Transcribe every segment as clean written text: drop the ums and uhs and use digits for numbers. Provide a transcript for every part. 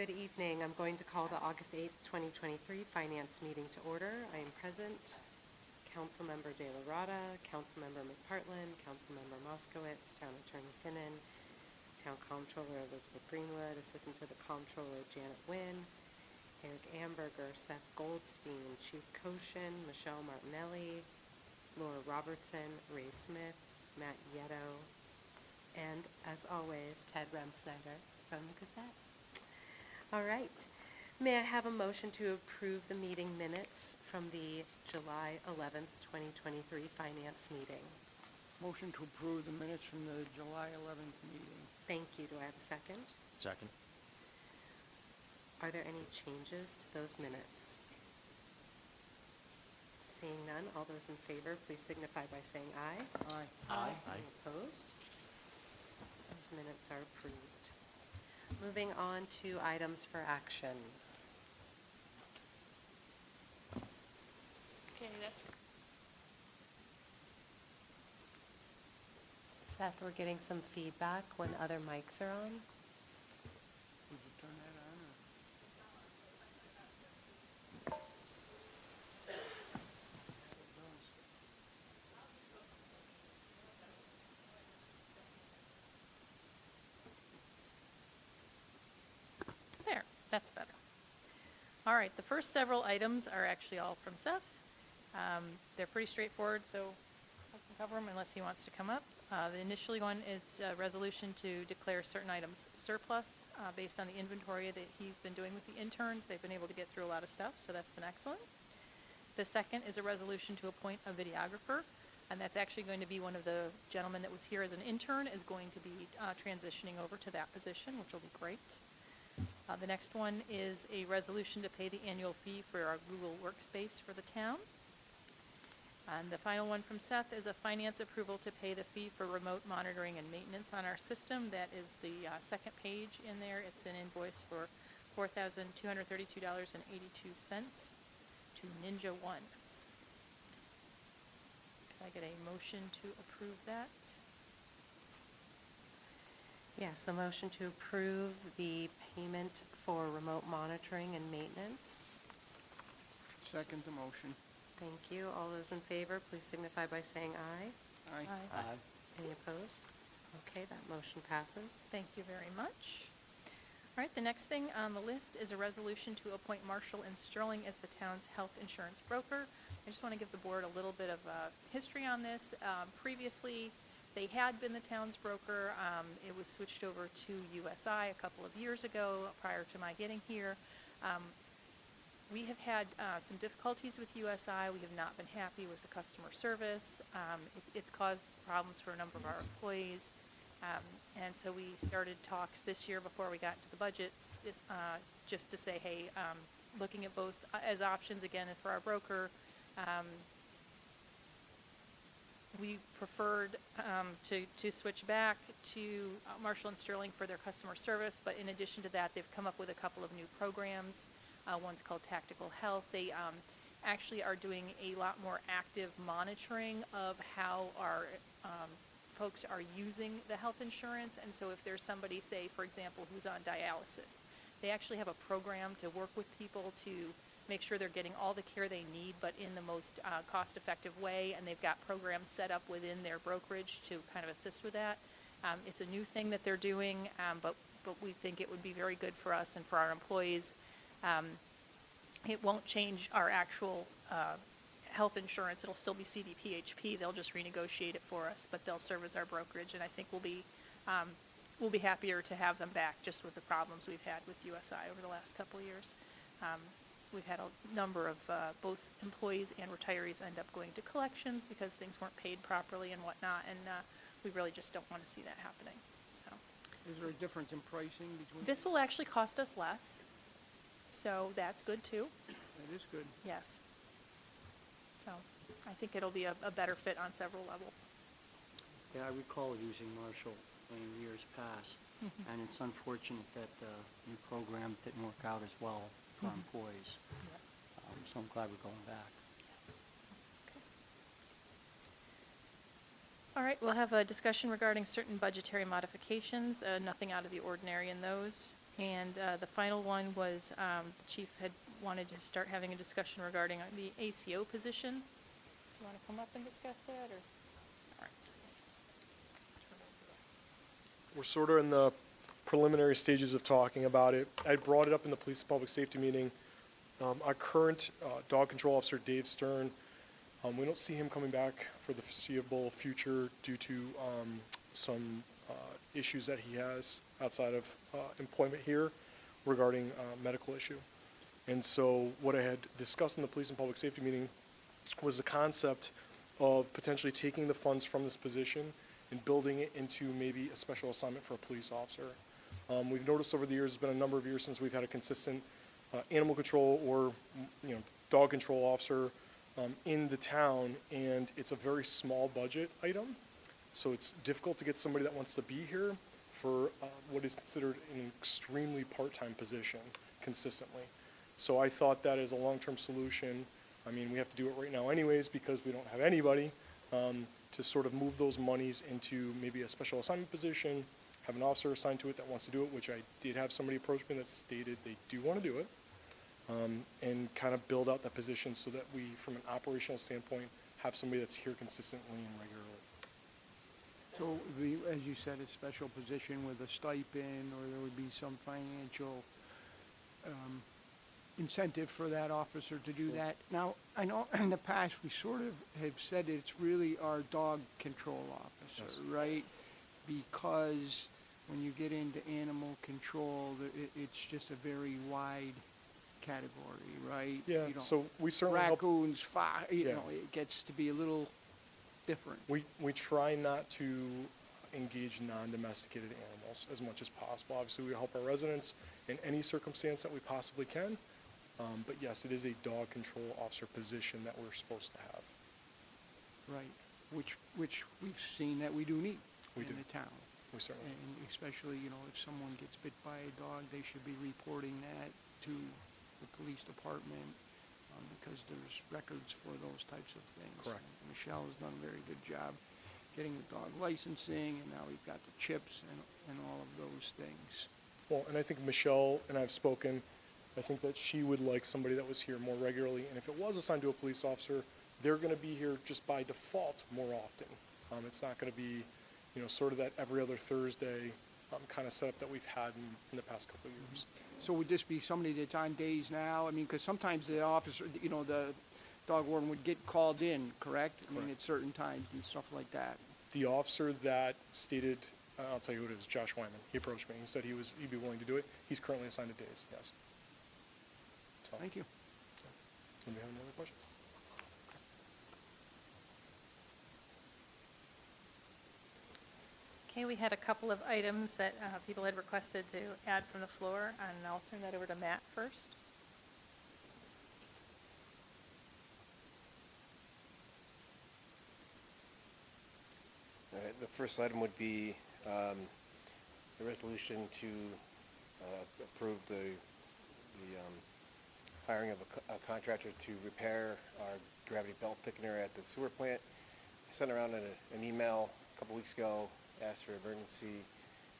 Good evening. I'm going to call the August 8th, 2023 Finance meeting to order. I am present. Councilmember De La Rada, Councilmember McPartlin, Councilmember Moskowitz, Town Attorney Finnan, Town Comptroller Elizabeth Greenwood, Assistant to the Comptroller Janet Wynn, Eric Amberger, Seth Goldstein, Chief Koshin, Michelle Martinelli, Laura Robertson, Ray Smith, Matt Yetto, and as always, Ted Remsnyder from the Gazette. All right. May I have a motion to approve the meeting minutes from the July 11th, 2023 Finance meeting? Motion to approve the minutes from the July 11th meeting. Thank you. Do I have a second? Second. Are there any changes to those minutes? Seeing none, all those in favor, please signify by saying aye. Aye. Aye. Any opposed? Those minutes are approved. Moving on to items for action. Okay, that's Seth, we're getting some feedback when other mics are on. Did you turn that on? there. That's better. All right, the first several items are actually all from Seth. They're pretty straightforward, so I can cover them unless he wants to come up. The initially one is a resolution to declare certain items surplus based on the inventory that he's been doing with the interns. They've been able to get through a lot of stuff, so that's been excellent. The second is a resolution to appoint a videographer, and that's actually going to be one of the gentlemen that was here as an intern is going to be transitioning over to that position, which will be great. The next one is a resolution to pay the annual fee for our Google Workspace for the town. And the final one from Seth is a finance approval to pay the fee for remote monitoring and maintenance on our system. That is the second page in there. It's an invoice for $4,232.82 to Ninja One. Can I get a motion to approve that? Yes, a motion to approve the payment for remote monitoring and maintenance. Second the motion. Thank you. All those in favor, please signify by saying aye. Aye. Aye. Any opposed? Okay, that motion passes. Thank you very much. All right, the next thing on the list is a resolution to appoint Marshall and Sterling as the town's health insurance broker. I just want to give the board a little bit of history on this. Previously, they had been the town's broker. It was switched over to USI a couple of years ago prior to my getting here. We have had some difficulties with USI. We have not been happy with the customer service. It's caused problems for a number of our employees. And so we started talks this year before we got into the budget just to say, hey, looking at both as options again for our broker. We preferred to switch back to Marshall and Sterling for their customer service, but in addition to that, they've come up with a couple of new programs. One's called Tactical Health. They actually are doing a lot more active monitoring of how our folks are using the health insurance. And so if there's somebody, say, for example, who's on dialysis, they actually have a program to work with people to make sure they're getting all the care they need, but in the most cost-effective way. And they've got programs set up within their brokerage to kind of assist with that. It's a new thing that they're doing, but we think it would be very good for us and for our employees. It won't change our actual health insurance. It'll still be CDPHP. They'll just renegotiate it for us, but they'll serve as our brokerage, and I think we'll be happier to have them back just with the problems we've had with USI over the last couple of years. We've had a number of both employees and retirees end up going to collections because things weren't paid properly and whatnot, and we really just don't want to see that happening. So, Is there a difference in pricing between? this will actually cost us less, so that's good too. That is good. Yes. So I think it'll be a better fit on several levels. Yeah, I recall using Marshall in years past, and it's unfortunate that the new program didn't work out as well for our employees. So I'm glad we're going back. All right, we'll have a discussion regarding certain budgetary modifications. Nothing out of the ordinary in those. And the final one was the chief had wanted to start having a discussion regarding the ACO position. Do you want to come up and discuss that, or? All right. We're sort of in the preliminary stages of talking about it. I brought it up in the police and public safety meeting. Our current dog control officer, Dave Stern, we don't see him coming back for the foreseeable future due to some issues that he has outside of employment here regarding medical issue. And so what I had discussed in the police and public safety meeting was the concept of potentially taking the funds from this position and building it into maybe a special assignment for a police officer. We've noticed over the years, it's been a number of years since we've had a consistent animal control or dog control officer in the town, and it's a very small budget item. So it's difficult to get somebody that wants to be here for what is considered an extremely part-time position consistently. So I thought that as a long-term solution, I mean, we have to do it right now anyways because we don't have anybody, to sort of move those monies into maybe a special assignment position, have an officer assigned to it that wants to do it, which I did have somebody approach me that stated they do want to do it, and kind of build out that position so that we, from an operational standpoint, have somebody that's here consistently and regularly. So, as you said, a special position with a stipend, or there would be some financial incentive for that officer to do Sure. that. Now, I know in the past we sort of have said it's really our dog control officer, Yes. right? Because when you get into animal control, it's just a very wide category, right? Yeah, You know, so we certainly help. raccoons, Yeah. it gets to be a little different. We try not to engage non-domesticated animals as much as possible. Obviously, we help our residents in any circumstance that we possibly can. But yes, it is a dog control officer position that we're supposed to have. Right, which we've seen that we do need We in do. the town. We certainly do. And especially, if someone gets bit by a dog, they should be reporting that to the police department, because there's records for those types of things. Correct. And Michelle has done a very good job getting the dog licensing, and now we've got the chips and all of those things. Well, and I think Michelle and I have spoken. I think that she would like somebody that was here more regularly. And if it was assigned to a police officer, they're going to be here just by default more often. It's not going to be, sort of that every other Thursday kind of setup that we've had in the past couple of years. So would this be somebody that's on days now? I mean, because sometimes the officer, the dog warden would get called in, correct? I mean, Correct. at certain times and stuff like that. The officer that stated, I'll tell you who it is, Josh Wyman. He approached me. He said he'd be willing to do it. He's currently assigned to days, yes. So, Thank you. do we have any other questions? Okay, we had a couple of items that people had requested to add from the floor, and I'll turn that over to Matt first. All right, the first item would be the resolution to approve the hiring of a contractor to repair our gravity belt thickener at the sewer plant. I sent around an email a couple weeks ago, asked for emergency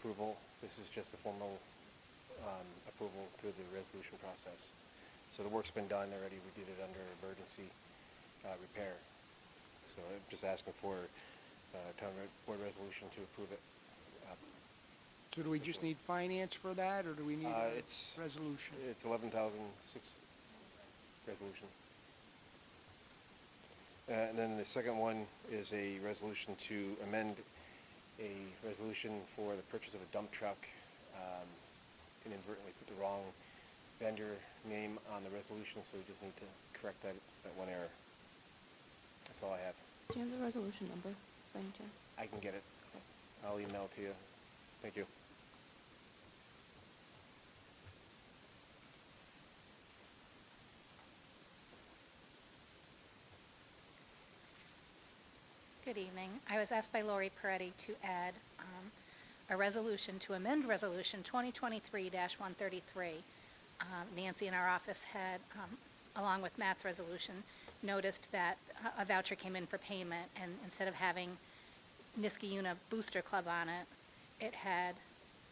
approval. This is just a formal approval through the resolution process. So the work's been done already. We did it under emergency repair. So I'm just asking for town board resolution to approve it. So do we just need finance for that, or do we need a It's resolution? It's 11,006 resolution. And then the second one is a resolution to amend a resolution for the purchase of a dump truck. Inadvertently put the wrong vendor name on the resolution, so we just need to correct that one error. That's all I have. Do you have the resolution number, by any chance? I can get it. I'll email it to you. Thank you. Good evening. I was asked by Lori Peretti to add a resolution to amend Resolution 2023-133. Nancy in our office had, along with Matt's resolution, noticed that a voucher came in for payment, and instead of having Niskayuna Booster Club on it, it had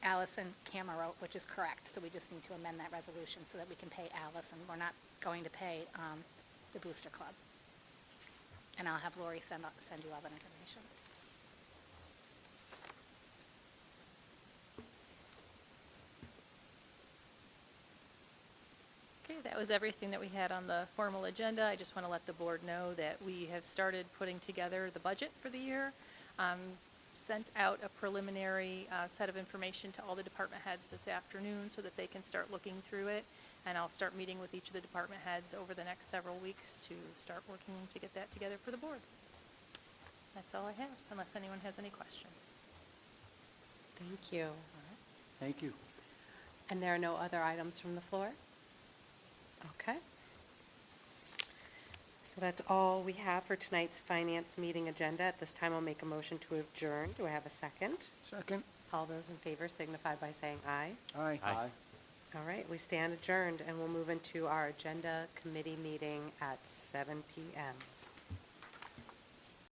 Allison Camero, which is correct, so we just need to amend that resolution so that we can pay Allison. We're not going to pay the Booster Club. And I'll have Lori send you all that information. Okay, that was everything that we had on the formal agenda. I just want to let the board know that we have started putting together the budget for the year. Sent out a preliminary set of information to all the department heads this afternoon so that they can start looking through it. And I'll start meeting with each of the department heads over the next several weeks to start working to get that together for the board. That's all I have, unless anyone has any questions. Thank you. Thank you. And there are no other items from the floor? Okay. So that's all we have for tonight's finance meeting agenda. At this time, I'll make a motion to adjourn. Do I have a second? Second? All those in favor signify by saying aye. Aye. Aye. All right, we stand adjourned, and we'll move into our agenda committee meeting at 7 p.m.